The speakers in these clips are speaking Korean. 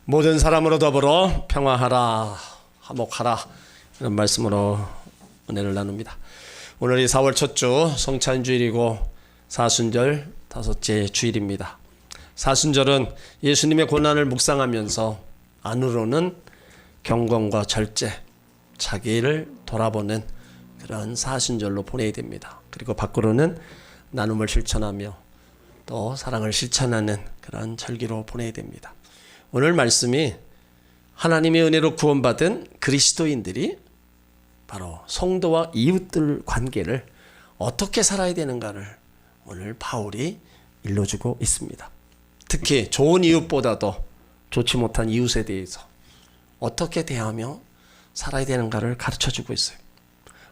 모든 사람으로 더불어 평화하라, 화목하라, 이런 말씀으로 은혜를 나눕니다. 오늘이 4월 첫 주 성찬주일이고 사순절 다섯째 주일입니다. 사순절은 예수님의 고난을 묵상하면서 안으로는 경건과 절제, 자기를 돌아보는 그런 사순절로 보내야 됩니다. 그리고 밖으로는 나눔을 실천하며 또 사랑을 실천하는 그런 절기로 보내야 됩니다. 오늘 말씀이 하나님의 은혜로 구원받은 그리스도인들이 바로 성도와 이웃들 관계를 어떻게 살아야 되는가를 오늘 바울이 일러주고 있습니다. 특히 좋은 이웃보다도 좋지 못한 이웃에 대해서 어떻게 대하며 살아야 되는가를 가르쳐주고 있어요.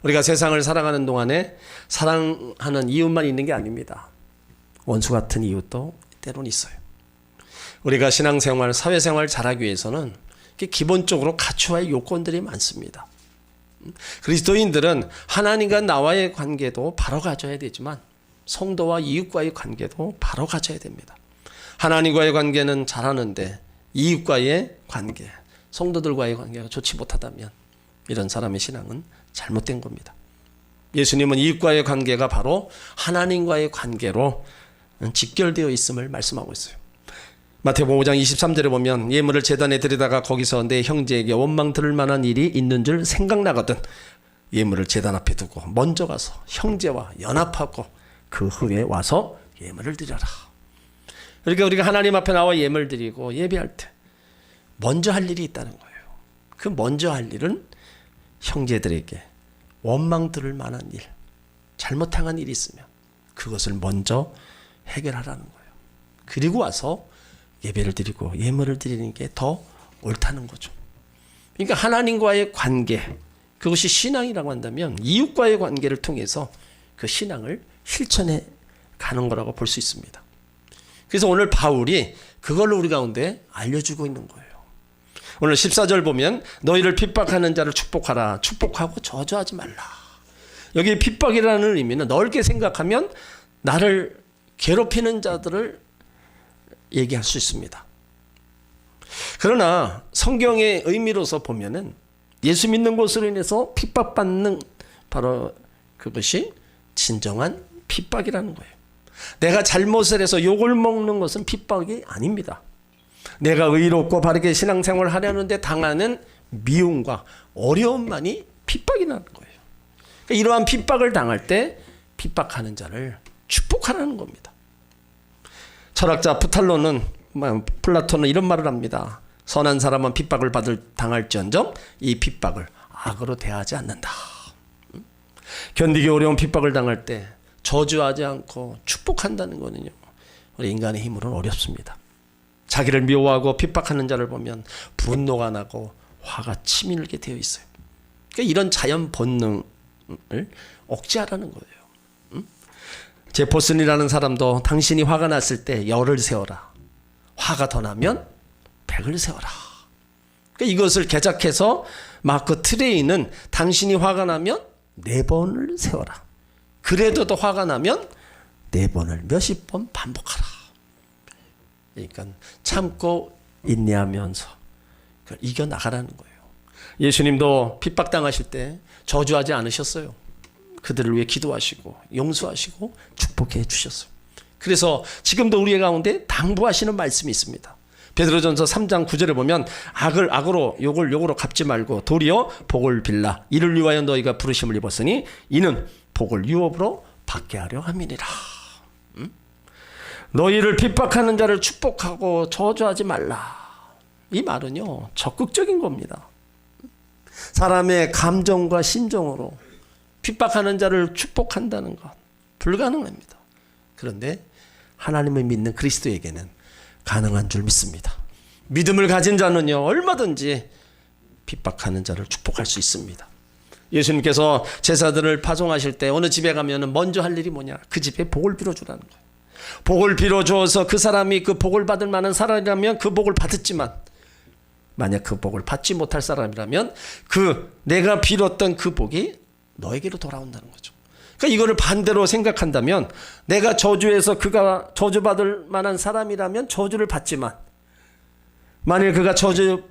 우리가 세상을 살아가는 동안에 사랑하는 이웃만 있는 게 아닙니다. 원수 같은 이웃도 때론 있어요. 우리가 신앙생활, 사회생활 잘하기 위해서는 기본적으로 갖춰야 할 요건들이 많습니다. 그리스도인들은 하나님과 나와의 관계도 바로 가져야 되지만 성도와 이웃과의 관계도 바로 가져야 됩니다. 하나님과의 관계는 잘하는데 이웃과의 관계, 성도들과의 관계가 좋지 못하다면 이런 사람의 신앙은 잘못된 겁니다. 예수님은 이웃과의 관계가 바로 하나님과의 관계로 직결되어 있음을 말씀하고 있어요. 마태복음 5장 23절에 보면 예물을 제단에 드리다가 거기서 내 형제에게 원망 들을 만한 일이 있는 줄 생각나거든 예물을 제단 앞에 두고 먼저 가서 형제와 연합하고 그 후에 와서 예물을 드려라. 그러니까 우리가 하나님 앞에 나와 예물 드리고 예배할 때 먼저 할 일이 있다는 거예요. 그 먼저 할 일은 형제들에게 원망 들을 만한 일, 잘못 행한 일이 있으면 그것을 먼저 해결하라는 거예요. 그리고 와서 예배를 드리고 예물을 드리는 게 더 옳다는 거죠. 그러니까 하나님과의 관계, 그것이 신앙이라고 한다면 이웃과의 관계를 통해서 그 신앙을 실천해 가는 거라고 볼 수 있습니다. 그래서 오늘 바울이 그걸로 우리 가운데 알려주고 있는 거예요. 오늘 14절 보면 너희를 핍박하는 자를 축복하라. 축복하고 저주하지 말라. 여기 핍박이라는 의미는 넓게 생각하면 나를 괴롭히는 자들을 얘기할 수 있습니다. 그러나 성경의 의미로서 보면은 예수 믿는 것으로 인해서 핍박받는 바로 그것이 진정한 핍박이라는 거예요. 내가 잘못을 해서 욕을 먹는 것은 핍박이 아닙니다. 내가 의롭고 바르게 신앙생활을 하려는데 당하는 미움과 어려움만이 핍박이라는 거예요. 그러니까 이러한 핍박을 당할 때 핍박하는 자를 축복하라는 겁니다. 철학자 플라톤은 이런 말을 합니다. 선한 사람은 핍박을 당할지언정 이 핍박을 악으로 대하지 않는다. 견디기 어려운 핍박을 당할 때 저주하지 않고 축복한다는 것은요, 우리 인간의 힘으로는 어렵습니다. 자기를 미워하고 핍박하는 자를 보면 분노가 나고 화가 치밀게 되어 있어요. 그러니까 이런 자연 본능을 억제하라는 거예요. 제포슨이라는 사람도 당신이 화가 났을 때 열을 세워라. 화가 더 나면 백을 세워라. 그러니까 이것을 개작해서 마크 트레이는 당신이 화가 나면 4번을 세워라. 그래도 더 화가 나면 4번을 몇십 번 반복하라. 그러니까 참고 인내하면서 그걸 이겨나가라는 거예요. 예수님도 핍박당하실 때 저주하지 않으셨어요. 그들을 위해 기도하시고 용서하시고 축복해 주셨어요. 그래서 지금도 우리 가운데 당부하시는 말씀이 있습니다. 베드로전서 3장 9절에 보면 악을 악으로 욕을 욕으로 갚지 말고 도리어 복을 빌라. 이를 위하여 너희가 부르심을 입었으니 이는 복을 유업으로 받게 하려 함이니라. 너희를 핍박하는 자를 축복하고 저주하지 말라. 이 말은요, 적극적인 겁니다. 사람의 감정과 심정으로 핍박하는 자를 축복한다는 것 불가능합니다. 그런데 하나님을 믿는 그리스도에게는 가능한 줄 믿습니다. 믿음을 가진 자는요, 얼마든지 핍박하는 자를 축복할 수 있습니다. 예수님께서 제사들을 파송하실 때 어느 집에 가면 먼저 할 일이 뭐냐? 그 집에 복을 빌어주라는 거예요. 복을 빌어주어서 그 사람이 그 복을 받을 만한 사람이라면 그 복을 받았지만 만약 그 복을 받지 못할 사람이라면 내가 빌었던 그 복이 너에게로 돌아온다는 거죠. 그러니까 이거를 반대로 생각한다면 내가 저주해서 그가 저주받을 만한 사람이라면 저주를 받지만 만일 그가 저주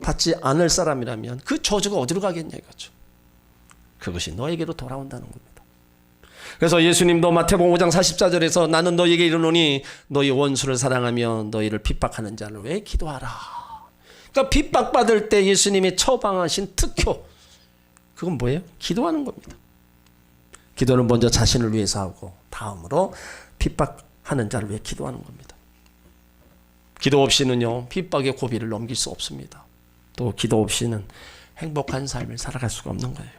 받지 않을 사람이라면 그 저주가 어디로 가겠냐 이거죠. 그것이 너에게로 돌아온다는 겁니다. 그래서 예수님도 마태복음 5장 44절에서 나는 너에게 이르노니 너희 원수를 사랑하며 너희를 핍박하는 자를 왜 기도하라. 그러니까 핍박받을 때 예수님이 처방하신 특효, 그건 뭐예요? 기도하는 겁니다. 기도는 먼저 자신을 위해서 하고 다음으로 핍박하는 자를 위해 기도하는 겁니다. 기도 없이는요, 핍박의 고비를 넘길 수 없습니다. 또 기도 없이는 행복한 삶을 살아갈 수가 없는 거예요.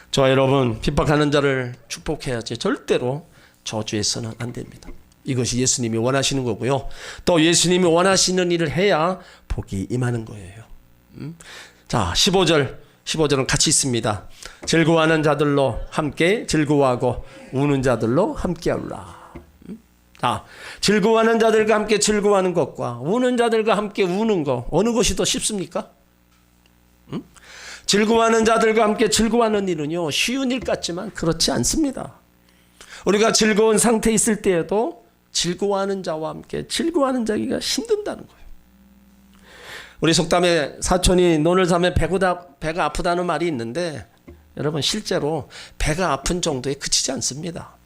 저와 여러분, 핍박하는 자를 축복해야지 절대로 저주해서는 안 됩니다. 이것이 예수님이 원하시는 거고요. 또 예수님이 원하시는 일을 해야 복이 임하는 거예요. 자, 15절은 같이 있습니다. 즐거워하는 자들로 함께 즐거워하고 우는 자들로 함께 하라. 자, 즐거워하는 자들과 함께 즐거워하는 것과 우는 자들과 함께 우는 것, 어느 것이 더 쉽습니까? 즐거워하는 자들과 함께 즐거워하는 일은요, 쉬운 일 같지만 그렇지 않습니다. 우리가 즐거운 상태에 있을 때에도 즐거워하는 자와 함께 즐거워하는 자기가 힘든다는 거예요. 우리 속담에 사촌이 논을 사면 배가 아프다는 말이 있는데, 여러분 실제로 배가 아픈 정도에 그치지 않습니다.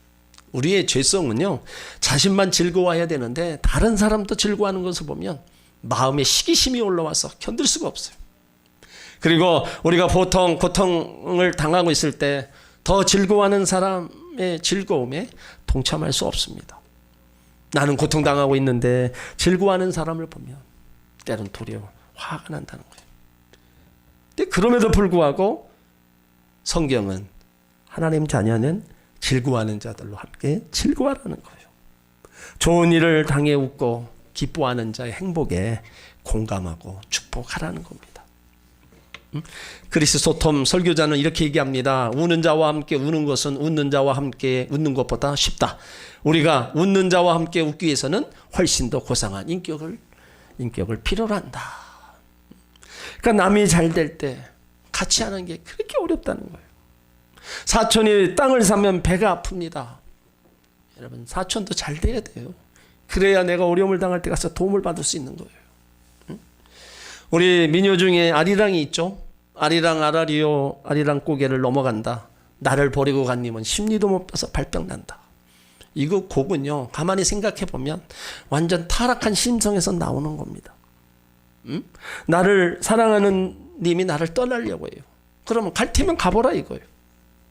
우리의 죄성은요, 자신만 즐거워해야 되는데 다른 사람도 즐거워하는 것을 보면 마음에 시기심이 올라와서 견딜 수가 없어요. 그리고 우리가 보통 고통을 당하고 있을 때 더 즐거워하는 사람의 즐거움에 동참할 수 없습니다. 나는 고통당하고 있는데 즐거워하는 사람을 보면 때론 도리어 화가 난다는 거예요. 근데 그럼에도 불구하고 성경은 하나님 자녀는 즐거워하는 자들로 함께 즐거워하라는 거예요. 좋은 일을 당해 웃고 기뻐하는 자의 행복에 공감하고 축복하라는 겁니다. 크리스토톰 설교자는 이렇게 얘기합니다. 우는 자와 함께 우는 것은 웃는 자와 함께 웃는 것보다 쉽다. 우리가 웃는 자와 함께 웃기 위해서는 훨씬 더 고상한 인격을 필요로 한다. 그러니까 남이 잘 될 때 같이 하는 게 그렇게 어렵다는 거예요. 사촌이 땅을 사면 배가 아픕니다. 여러분, 사촌도 잘 돼야 돼요. 그래야 내가 어려움을 당할 때 가서 도움을 받을 수 있는 거예요. 우리 민요 중에 아리랑이 있죠. 아리랑 아라리요 아리랑 고개를 넘어간다. 나를 버리고 간 님은 심리도 못 봐서 발병 난다. 이거 곡은요, 가만히 생각해 보면 완전 타락한 심성에서 나오는 겁니다. 나를 사랑하는 님이 나를 떠나려고 해요. 그러면 갈 테면 가보라 이거예요.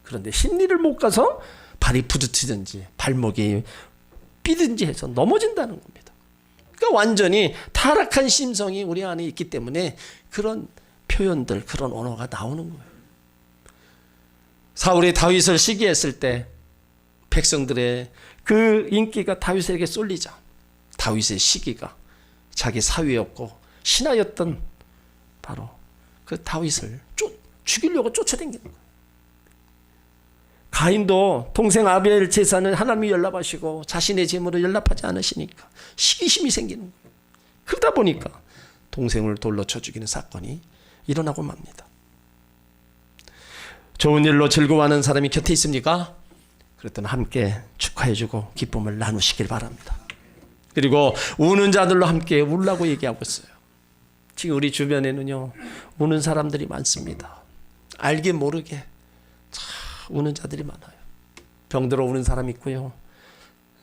그런데 심리를 못 가서 발이 부딪히든지 발목이 삐든지 해서 넘어진다는 겁니다. 그러니까 완전히 타락한 심성이 우리 안에 있기 때문에 그런 표현들, 그런 언어가 나오는 거예요. 사울이 다윗을 시기했을 때 백성들의 그 인기가 다윗에게 쏠리자 다윗의 시기가 자기 사위였고 신하였던 바로 그 다윗을 죽이려고 쫓아다니는 거예요. 가인도 동생 아벨 제사는 하나님이 연락하시고 자신의 제물을 연락하지 않으시니까 시기심이 생기는 거예요. 그러다 보니까 동생을 돌로 쳐 죽이는 사건이 일어나고 맙니다. 좋은 일로 즐거워하는 사람이 곁에 있습니까? 그랬더니 함께 축하해주고 기쁨을 나누시길 바랍니다. 그리고 우는 자들로 함께 울라고 얘기하고 있어요. 지금 우리 주변에는요, 우는 사람들이 많습니다. 알게 모르게 우는 자들이 많아요. 병들어 우는 사람이 있고요,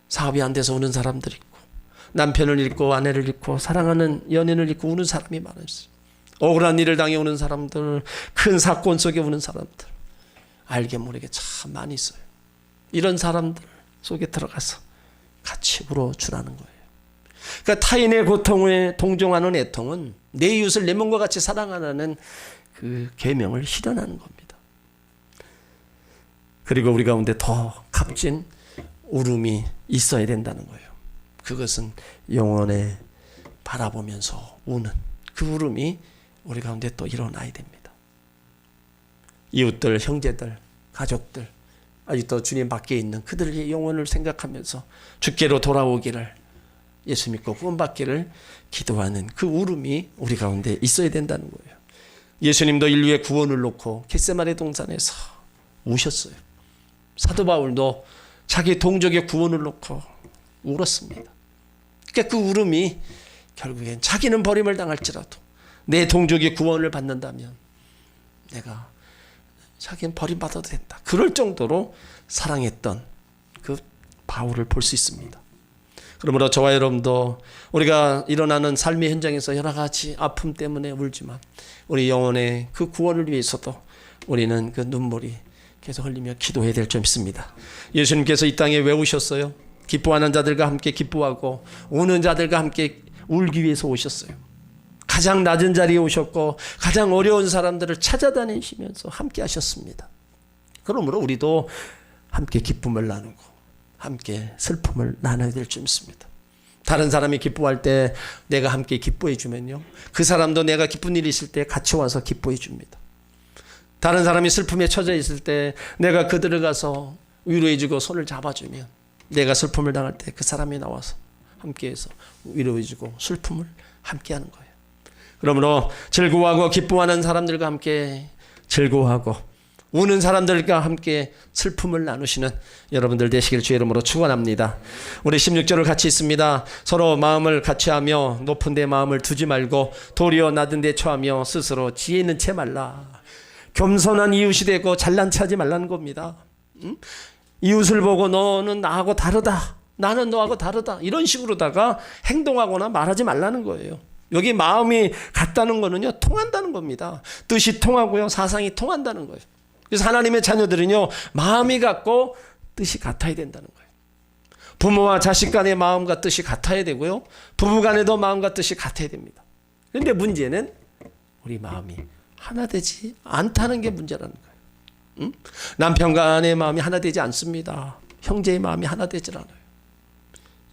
사업이 안 돼서 우는 사람들이 있고, 남편을 잃고 아내를 잃고 사랑하는 연인을 잃고 우는 사람이 많아요. 억울한 일을 당해 우는 사람들, 큰 사건 속에 우는 사람들, 알게 모르게 참 많이 있어요. 이런 사람들 속에 들어가서 같이 울어주라는 거예요. 그러니까 타인의 고통에 동정하는 애통은 내 이웃을 내 몸과 같이 사랑하라는 그 계명을 실현하는 겁니다. 그리고 우리 가운데 더 값진 울음이 있어야 된다는 거예요. 그것은 영원에 바라보면서 우는 그 울음이 우리 가운데 또 일어나야 됩니다. 이웃들, 형제들, 가족들, 아직도 주님 밖에 있는 그들의 영혼을 생각하면서 주께로 돌아오기를, 예수 믿고 구원받기를 기도하는 그 울음이 우리 가운데 있어야 된다는 거예요. 예수님도 인류의 구원을 놓고 겟세마네 동산에서 우셨어요. 사도 바울도 자기 동족의 구원을 놓고 울었습니다. 그러니까 그 울음이 결국엔 자기는 버림을 당할지라도 내 동족이 구원을 받는다면 내가 자기는 버림받아도 된다. 그럴 정도로 사랑했던 그 바울을 볼 수 있습니다. 그러므로 저와 여러분도 우리가 일어나는 삶의 현장에서 여러 가지 아픔 때문에 울지만 우리 영혼의 그 구원을 위해서도 우리는 그 눈물이 계속 흘리며 기도해야 될 줄 믿습니다. 예수님께서 이 땅에 왜 오셨어요? 기뻐하는 자들과 함께 기뻐하고 우는 자들과 함께 울기 위해서 오셨어요. 가장 낮은 자리에 오셨고 가장 어려운 사람들을 찾아다니시면서 함께 하셨습니다. 그러므로 우리도 함께 기쁨을 나누고 함께 슬픔을 나눠야 될 줄 믿습니다. 다른 사람이 기뻐할 때 내가 함께 기뻐해 주면요, 그 사람도 내가 기쁜 일이 있을 때 같이 와서 기뻐해 줍니다. 다른 사람이 슬픔에 처져 있을 때 내가 그들을 가서 위로해 주고 손을 잡아주면 내가 슬픔을 당할 때 그 사람이 나와서 함께해서 위로해 주고 슬픔을 함께 하는 거예요. 그러므로 즐거워하고 기뻐하는 사람들과 함께 즐거워하고 우는 사람들과 함께 슬픔을 나누시는 여러분들 되시길 주의 이름으로 축원합니다. 우리 16절을 같이 있습니다. 서로 마음을 같이 하며 높은 데 마음을 두지 말고 도리어 낮은 데 처하며 스스로 지혜 있는 채 말라. 겸손한 이웃이 되고 잘난 체하지 말라는 겁니다. 이웃을 보고 너는 나하고 다르다, 나는 너하고 다르다, 이런 식으로다가 행동하거나 말하지 말라는 거예요. 여기 마음이 같다는 거는요, 통한다는 겁니다. 뜻이 통하고요, 사상이 통한다는 거예요. 그래서 하나님의 자녀들은요, 마음이 같고 뜻이 같아야 된다는 거예요. 부모와 자식 간의 마음과 뜻이 같아야 되고요, 부부 간에도 마음과 뜻이 같아야 됩니다. 그런데 문제는 우리 마음이 하나 되지 않다는 게 문제라는 거예요. 남편 간의 마음이 하나 되지 않습니다. 형제의 마음이 하나 되질 않아요.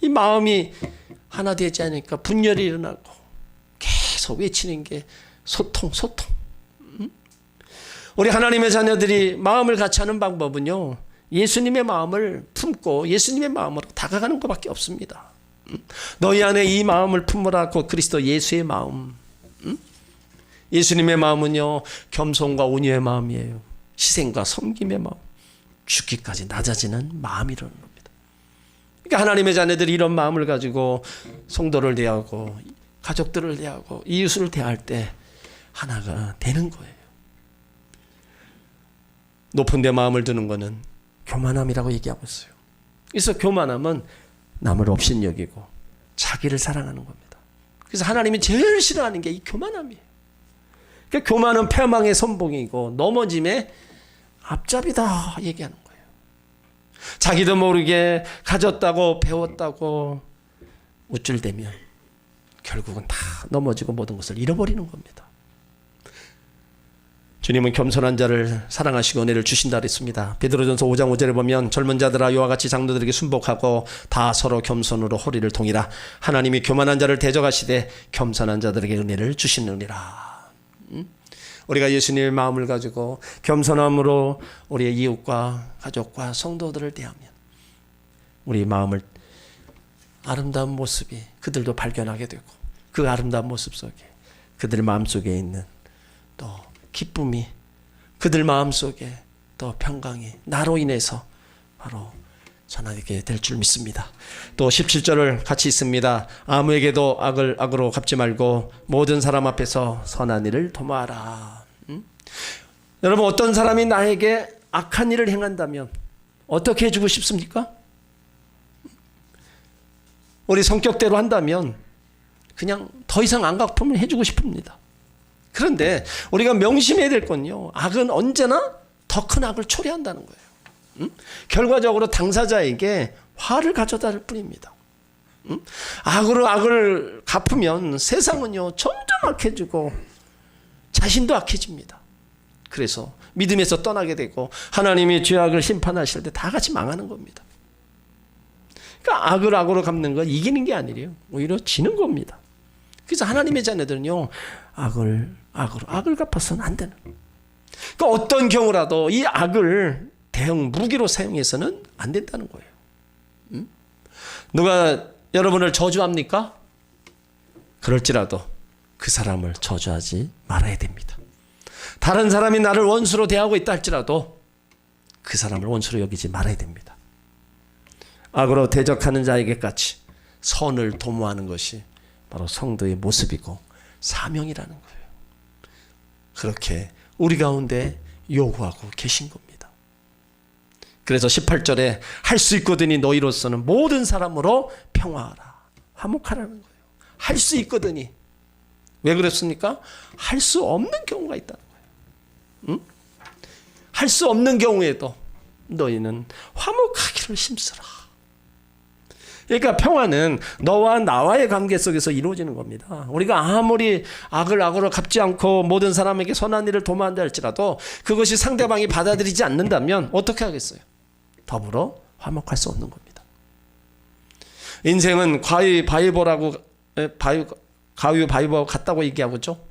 이 마음이 하나 되지 않으니까 분열이 일어나고 계속 외치는 게 소통. 우리 하나님의 자녀들이 마음을 같이 하는 방법은요, 예수님의 마음을 품고 예수님의 마음으로 다가가는 것밖에 없습니다. 너희 안에 이 마음을 품으라. 그 그리스도 예수의 마음. 예수님의 마음은요, 겸손과 온유의 마음이에요. 희생과 섬김의 마음, 죽기까지 낮아지는 마음이라는 겁니다. 그러니까 하나님의 자녀들이 이런 마음을 가지고 성도를 대하고 가족들을 대하고 이웃을 대할 때 하나가 되는 거예요. 높은 데 마음을 두는 것은 교만함이라고 얘기하고 있어요. 그래서 교만함은 남을 업신여기고 자기를 사랑하는 겁니다. 그래서 하나님이 제일 싫어하는 게 이 교만함이에요. 그러니까 교만은 패망의 선봉이고 넘어짐의 앞잡이다 얘기하는 거예요. 자기도 모르게 가졌다고 배웠다고 우쭐대면 결국은 다 넘어지고 모든 것을 잃어버리는 겁니다. 주님은 겸손한 자를 사랑하시고 은혜를 주신다 그랬습니다. 베드로전서 5장 5절에 보면 젊은 자들아 이와 같이 장로들에게 순복하고 다 서로 겸손으로 허리를 동이라. 하나님이 교만한 자를 대적하시되 겸손한 자들에게 은혜를 주시느니라. 우리가 예수님의 마음을 가지고 겸손함으로 우리의 이웃과 가족과 성도들을 대하면 우리 마음을 아름다운 모습이 그들도 발견하게 되고 그 아름다운 모습 속에 그들 마음속에 있는 또 기쁨이 그들 마음속에 또 평강이 나로 인해서 바로 전하게 될 줄 믿습니다. 또 17절을 같이 있습니다. 아무에게도 악을 악으로 갚지 말고 모든 사람 앞에서 선한 일을 도모하라. 여러분, 어떤 사람이 나에게 악한 일을 행한다면 어떻게 해주고 싶습니까? 우리 성격대로 한다면 그냥 더 이상 안 갚으면 해주고 싶습니다. 그런데 우리가 명심해야 될 건요, 악은 언제나 더 큰 악을 초래한다는 거예요. 결과적으로 당사자에게 화를 가져다 줄 뿐입니다. 악으로 악을 갚으면 세상은요 점점 악해지고 자신도 악해집니다. 그래서 믿음에서 떠나게 되고 하나님이 죄악을 심판하실 때 다 같이 망하는 겁니다. 그러니까 악을 악으로 갚는 건 이기는 게 아니래요. 오히려 지는 겁니다. 그래서 하나님의 자녀들은요, 악을 악으로 악을 갚아서는 안 되는. 그러니까 어떤 경우라도 이 악을 대형 무기로 사용해서는 안 된다는 거예요. 누가 여러분을 저주합니까? 그럴지라도 그 사람을 저주하지 말아야 됩니다. 다른 사람이 나를 원수로 대하고 있다 할지라도 그 사람을 원수로 여기지 말아야 됩니다. 악으로 대적하는 자에게까지 선을 도모하는 것이 바로 성도의 모습이고 사명이라는 거예요. 그렇게 우리 가운데 요구하고 계신 겁니다. 그래서 18절에 할 수 있거든이 너희로서는 모든 사람으로 평화하라, 화목하라는 거예요. 할 수 있거든이. 왜 그랬습니까? 할 수 없는 경우가 있다는 거예요. 응? 할 수 없는 경우에도 너희는 화목하기를 힘쓰라. 그러니까 평화는 너와 나와의 관계 속에서 이루어지는 겁니다. 우리가 아무리 악을 악으로 갚지 않고 모든 사람에게 선한 일을 도모한다 할지라도 그것이 상대방이 받아들이지 않는다면 어떻게 하겠어요? 더불어 화목할 수 없는 겁니다. 인생은 가위바위보라고 가위바위보 같다고 얘기하고 있죠.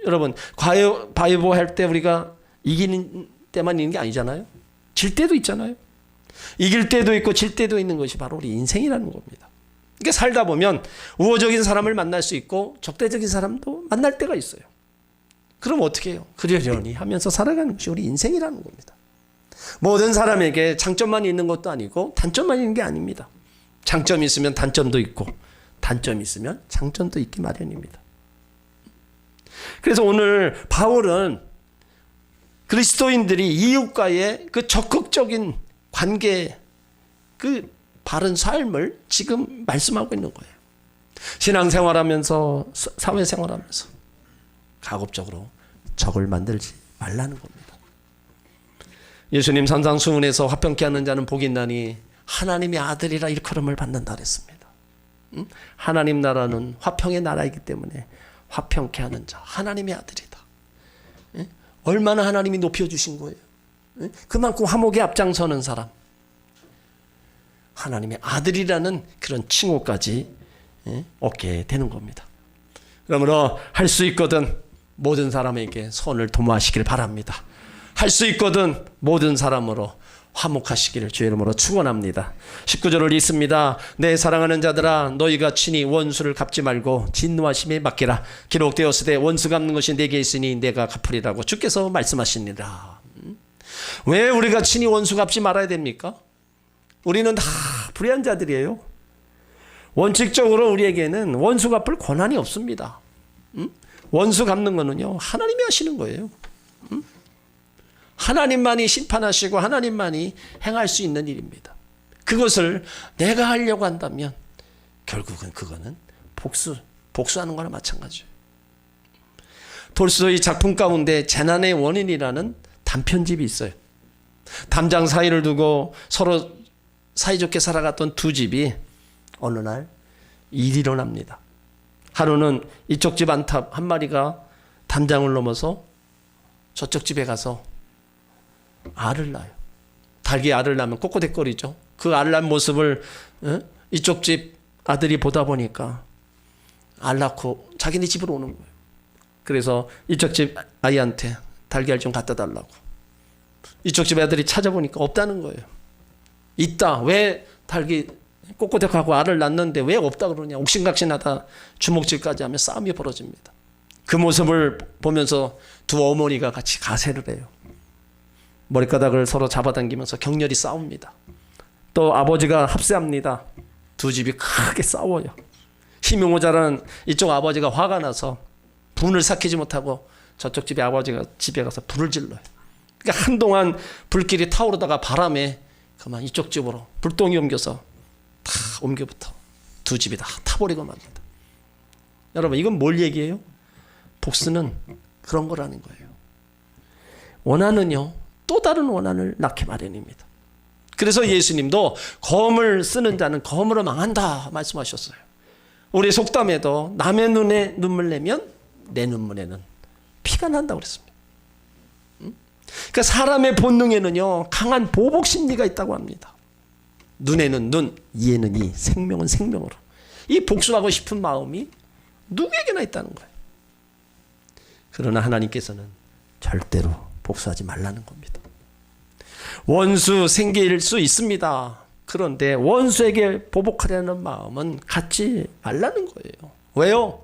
여러분, 가위바위보 할 때 우리가 이기는 때만 있는 게 아니잖아요. 질 때도 있잖아요. 이길 때도 있고 질 때도 있는 것이 바로 우리 인생이라는 겁니다. 그러니까 살다 보면 우호적인 사람을 만날 수 있고 적대적인 사람도 만날 때가 있어요. 그럼 어떻게 해요? 그러려니 하면서 살아가는 것이 우리 인생이라는 겁니다. 모든 사람에게 장점만 있는 것도 아니고 단점만 있는 게 아닙니다. 장점이 있으면 단점도 있고 단점이 있으면 장점도 있기 마련입니다. 그래서 오늘 바울은 그리스도인들이 이웃과의 그 적극적인 관계, 그 바른 삶을 지금 말씀하고 있는 거예요. 신앙생활하면서 사회생활하면서 가급적으로 적을 만들지 말라는 겁니다. 예수님 산상수훈에서 화평케 하는 자는 복이 있나니 하나님의 아들이라 일컬음을 받는다 그랬습니다. 하나님 나라는 화평의 나라이기 때문에 화평케 하는 자, 하나님의 아들이다. 얼마나 하나님이 높여주신 거예요. 그만큼 화목에 앞장서는 사람, 하나님의 아들이라는 그런 칭호까지 얻게 되는 겁니다. 그러므로 할 수 있거든 모든 사람에게 선을 도모하시길 바랍니다. 할 수 있거든 모든 사람으로 화목하시기를 주의 이름으로 축원합니다. 19절을 읽습니다. 내 사랑하는 자들아 너희가 친히 원수를 갚지 말고 진노하심에 맡기라. 기록되었으되 원수 갚는 것이 내게 있으니 내가 갚으리라고 주께서 말씀하시니라. 왜 우리가 친히 원수 갚지 말아야 됩니까? 우리는 다 불의한 자들이에요. 원칙적으로 우리에게는 원수 갚을 권한이 없습니다. 원수 갚는 거는요 하나님이 하시는 거예요. 하나님만이 심판하시고 하나님만이 행할 수 있는 일입니다. 그것을 내가 하려고 한다면 결국은 그거는 복수하는 거나 마찬가지예요. 돌스토이 작품 가운데 재난의 원인이라는 단편집이 있어요. 담장 사이를 두고 서로 사이좋게 살아갔던 두 집이 어느 날 일이 일어납니다. 하루는 이쪽 집 안탑 한 마리가 담장을 넘어서 저쪽 집에 가서 알을 낳아요. 닭이 알을 낳으면 꼬꼬대거리죠. 그 알 낳은 모습을 이쪽 집 아들이 보다 보니까 알 낳고 자기네 집으로 오는 거예요. 그래서 이쪽 집 아이한테 달걀 좀 갖다 달라고. 이쪽 집 애들이 찾아보니까 없다는 거예요. 있다. 왜 닭이 꼬꼬대하고 알을 낳는데 왜 없다 그러냐. 옥신각신하다 주먹질까지 하면 싸움이 벌어집니다. 그 모습을 보면서 두 어머니가 같이 가세를 해요. 머리카락을 서로 잡아당기면서 격렬히 싸웁니다. 또 아버지가 합세합니다. 두 집이 크게 싸워요. 힘이 모자란 이쪽 아버지가 화가 나서 분을 삭히지 못하고 저쪽 집의 아버지가 집에 가서 불을 질러요. 그러니까 한동안 불길이 타오르다가 바람에 그만 이쪽 집으로 불똥이 옮겨서 다 옮겨부터 두 집이 다 타버리고 맙니다. 여러분 이건 뭘 얘기해요? 복수는 그런 거라는 거예요. 원한은요 또 다른 원한을 낳게 마련입니다. 그래서 예수님도 검을 쓰는 자는 검으로 망한다 말씀하셨어요. 우리 속담에도 남의 눈에 눈물 내면 내 눈물에는 피가 난다고 그랬습니다. 그러니까 사람의 본능에는요 강한 보복 심리가 있다고 합니다. 눈에는 눈, 이에는 이, 생명은 생명으로. 이 복수하고 싶은 마음이 누구에게나 있다는 거예요. 그러나 하나님께서는 절대로 복수하지 말라는 겁니다. 원수 생길 수 있습니다. 그런데 원수에게 보복하려는 마음은 갖지 말라는 거예요. 왜요?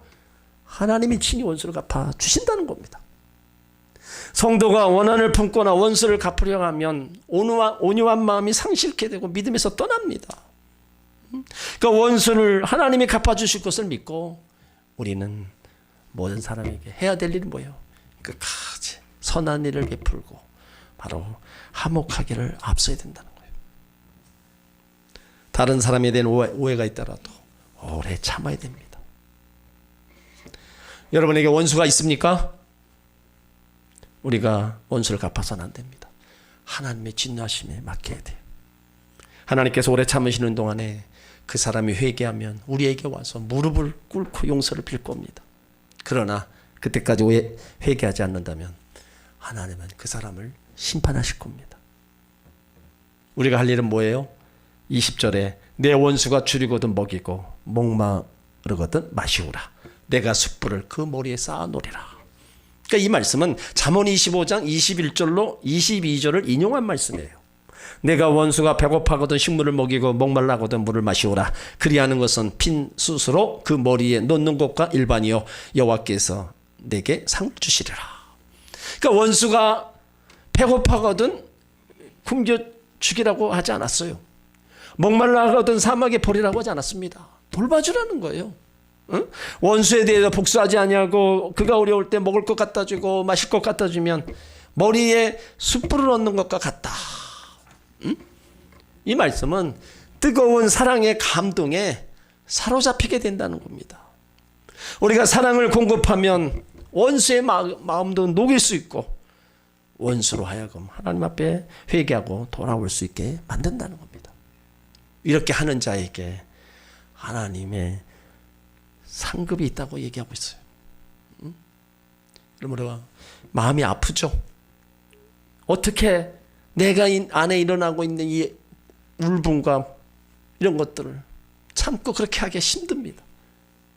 하나님이 친히 원수를 갚아 주신다는 겁니다. 성도가 원한을 품거나 원수를 갚으려 하면 온유한 마음이 상실케 되고 믿음에서 떠납니다. 그러니까 원수를 하나님이 갚아주실 것을 믿고 우리는 모든 사람에게 해야 될 일은 뭐예요? 끝까지 선한 일을 베풀고 바로 화목하기를 앞서야 된다는 거예요. 다른 사람에 대한 오해가 있더라도 오래 참아야 됩니다. 여러분에게 원수가 있습니까? 우리가 원수를 갚아서는 안 됩니다. 하나님의 진노하심에 맡겨야 돼요. 하나님께서 오래 참으시는 동안에 그 사람이 회개하면 우리에게 와서 무릎을 꿇고 용서를 빌 겁니다. 그러나 그때까지 회개하지 않는다면 하나님은 그 사람을 심판하실 겁니다. 우리가 할 일은 뭐예요? 20절에 내 원수가 줄이거든 먹이고 목마르거든 마시우라. 내가 숯불을 그 머리에 쌓아놓으리라. 그러니까 이 말씀은 잠언 25장 21절로 22절을 인용한 말씀이에요. 내가 원수가 배고파거든 식물을 먹이고 목말라거든 물을 마시오라. 그리하는 것은 핀 숯으로 그 머리에 놓는 것과 일반이요 여호와께서 내게 상을 주시리라. 그러니까 원수가 배고파거든 굶겨 죽이라고 하지 않았어요. 목말라거든 사막에 버리라고 하지 않았습니다. 돌봐주라는 거예요. 응? 원수에 대해서 복수하지 아니하고 그가 어려울 때 먹을 것 갖다 주고 마실 것 갖다 주면 머리에 숯불을 얻는 것과 같다. 응? 이 말씀은 뜨거운 사랑의 감동에 사로잡히게 된다는 겁니다. 우리가 사랑을 공급하면 원수의 마음도 녹일 수 있고 원수로 하여금 하나님 앞에 회개하고 돌아올 수 있게 만든다는 겁니다. 이렇게 하는 자에게 하나님의 상급이 있다고 얘기하고 있어요. 응? 여러분 마음이 아프죠? 어떻게 내가 안에 일어나고 있는 이 울분과 이런 것들을 참고 그렇게 하기 힘듭니다.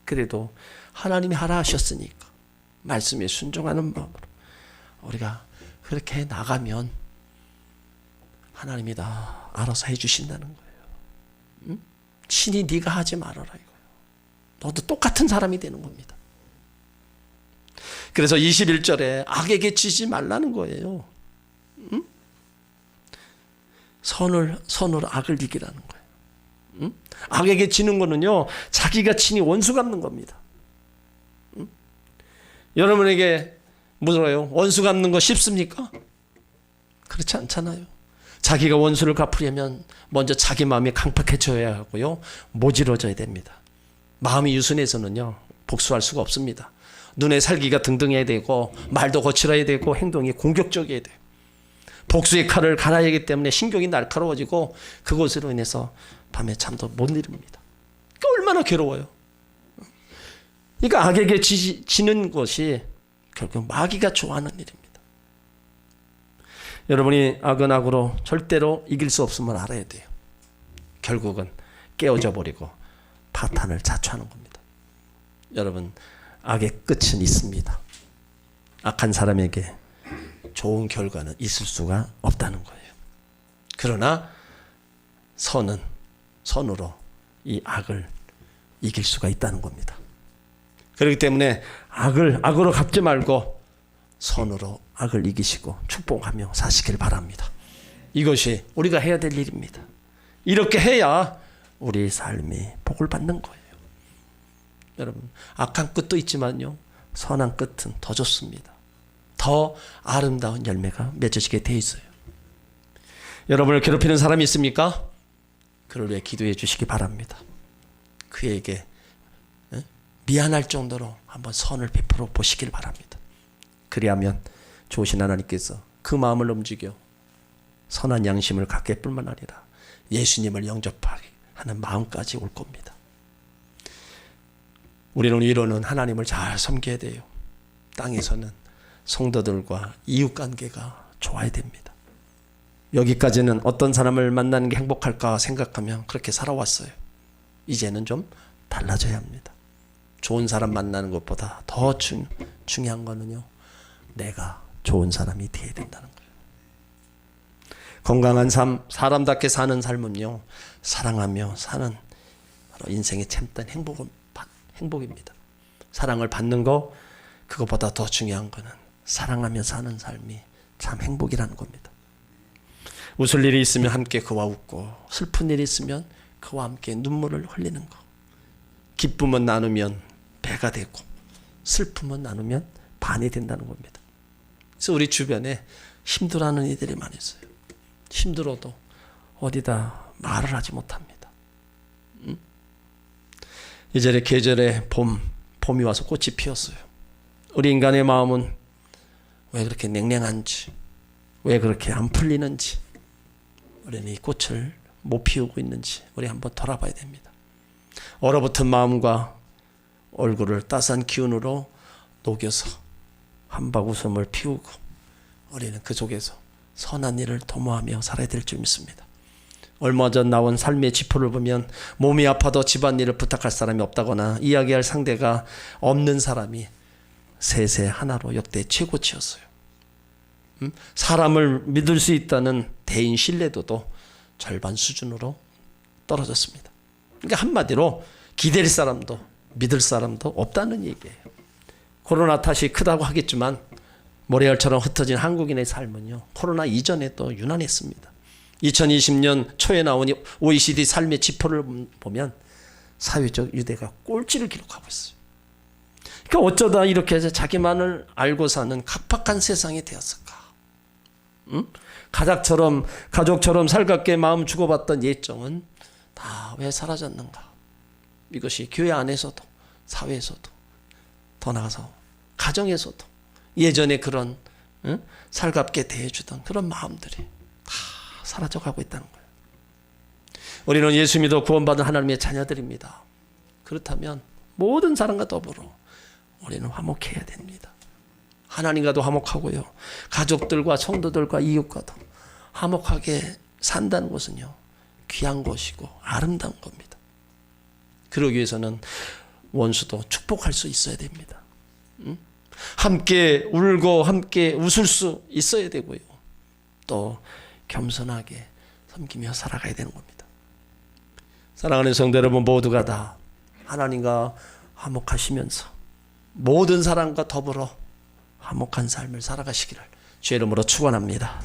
그래도 하나님이 하라 하셨으니까 말씀에 순종하는 마음으로 우리가 그렇게 나가면 하나님이 다 알아서 해주신다는 거예요. 응? 친히 네가 하지 말아라 이거예요. 너도 똑같은 사람이 되는 겁니다. 그래서 21절에 악에게 지지 말라는 거예요. 응? 선으로 악을 이기라는 거예요. 응? 악에게 지는 거는요 자기가 친히 원수 갚는 겁니다. 응? 여러분에게 물어요. 원수 갚는 거 쉽습니까? 그렇지 않잖아요. 자기가 원수를 갚으려면 먼저 자기 마음이 강팍해져야 하고요 모질어져야 됩니다. 마음이 유순해서는요 복수할 수가 없습니다. 눈에 살기가 등등해야 되고 말도 거칠어야 되고 행동이 공격적이어야 돼요. 복수의 칼을 갈아야 하기 때문에 신경이 날카로워지고 그것으로 인해서 밤에 잠도 못 이룹니다. 얼마나 괴로워요. 그러니까 악에게 지는 것이 결국 마귀가 좋아하는 일입니다. 여러분이 악은 악으로 절대로 이길 수 없음을 알아야 돼요. 결국은 깨어져 버리고 파탄을 자초하는 겁니다. 여러분 악의 끝은 있습니다. 악한 사람에게 좋은 결과는 있을 수가 없다는 거예요. 그러나 선으로 이 악을 이길 수가 있다는 겁니다. 그렇기 때문에 악으로 갚지 말고 선으로 악을 이기시고 축복하며 사시길 바랍니다. 이것이 우리가 해야 될 일입니다. 이렇게 해야 우리 삶이 복을 받는 거예요. 여러분 악한 끝도 있지만요 선한 끝은 더 좋습니다. 더 아름다운 열매가 맺어지게 돼 있어요. 여러분을 괴롭히는 사람이 있습니까? 그를 위해 기도해 주시기 바랍니다. 그에게 미안할 정도로 한번 선을 베풀어 보시길 바랍니다. 그리하면 좋으신 하나님께서 그 마음을 움직여 선한 양심을 갖게 할 뿐만 아니라 예수님을 영접하게 하는 마음까지 올 겁니다. 우리는 위로는 하나님을 잘 섬겨야 돼요. 땅에서는 성도들과 이웃관계가 좋아야 됩니다. 여기까지는 어떤 사람을 만나는 게 행복할까 생각하면 그렇게 살아왔어요. 이제는 좀 달라져야 합니다. 좋은 사람 만나는 것보다 더 중요한 거는요 내가 좋은 사람이 되어야 된다는 거예요. 건강한 삶, 사람답게 사는 삶은요 사랑하며 사는 바로 인생의 참된 행복입니다. 사랑을 받는 거 그것보다 더 중요한 거는 사랑하며 사는 삶이 참 행복이라는 겁니다. 웃을 일이 있으면 함께 그와 웃고 슬픈 일이 있으면 그와 함께 눈물을 흘리는 것. 기쁨은 나누면 배가 되고 슬픔은 나누면 반이 된다는 겁니다. 그래서 우리 주변에 힘들어하는 이들이 많이 있어요. 힘들어도 어디다 말을 하지 못합니다. 이제 계절에 봄이 와서 꽃이 피었어요. 우리 인간의 마음은 왜 그렇게 냉랭한지, 왜 그렇게 안 풀리는지, 우리는 이 꽃을 못 피우고 있는지 우리 한번 돌아봐야 됩니다. 얼어붙은 마음과 얼굴을 따스한 기운으로 녹여서 한박 웃음을 피우고 우리는 그 속에서 선한 일을 도모하며 살아야 될 줄 믿습니다. 얼마 전 나온 삶의 지표를 보면 몸이 아파도 집안일을 부탁할 사람이 없다거나 이야기할 상대가 없는 사람이 셋의 하나로 역대 최고치였어요. 사람을 믿을 수 있다는 대인 신뢰도도 절반 수준으로 떨어졌습니다. 그러니까 한마디로 기댈 사람도 믿을 사람도 없다는 얘기예요. 코로나 탓이 크다고 하겠지만 모래알처럼 흩어진 한국인의 삶은요, 코로나 이전에도 유난했습니다. 2020년 초에 나온 OECD 삶의 지표를 보면 사회적 유대가 꼴찌를 기록하고 있어요. 그러니까 어쩌다 이렇게 해서 자기만을 알고 사는 각박한 세상이 되었을까? 가족처럼 살갑게 마음 주고받던 예정은 다 왜 사라졌는가? 이것이 교회 안에서도 사회에서도 더 나아가서 가정에서도 예전에 그런 살갑게 대해주던 그런 마음들이 다 사라져가고 있다는 거예요. 우리는 예수 믿어 구원받은 하나님의 자녀들입니다. 그렇다면 모든 사람과 더불어 우리는 화목해야 됩니다. 하나님과도 화목하고요, 가족들과 성도들과 이웃과도 화목하게 산다는 것은요, 귀한 것이고 아름다운 겁니다. 그러기 위해서는 원수도 축복할 수 있어야 됩니다. 함께 울고 함께 웃을 수 있어야 되고요, 또 겸손하게 섬기며 살아가야 되는 겁니다. 사랑하는 성도 여러분, 모두가 다 하나님과 화목하시면서 모든 사람과 더불어 화목한 삶을 살아가시기를 주의 이름으로 축원합니다.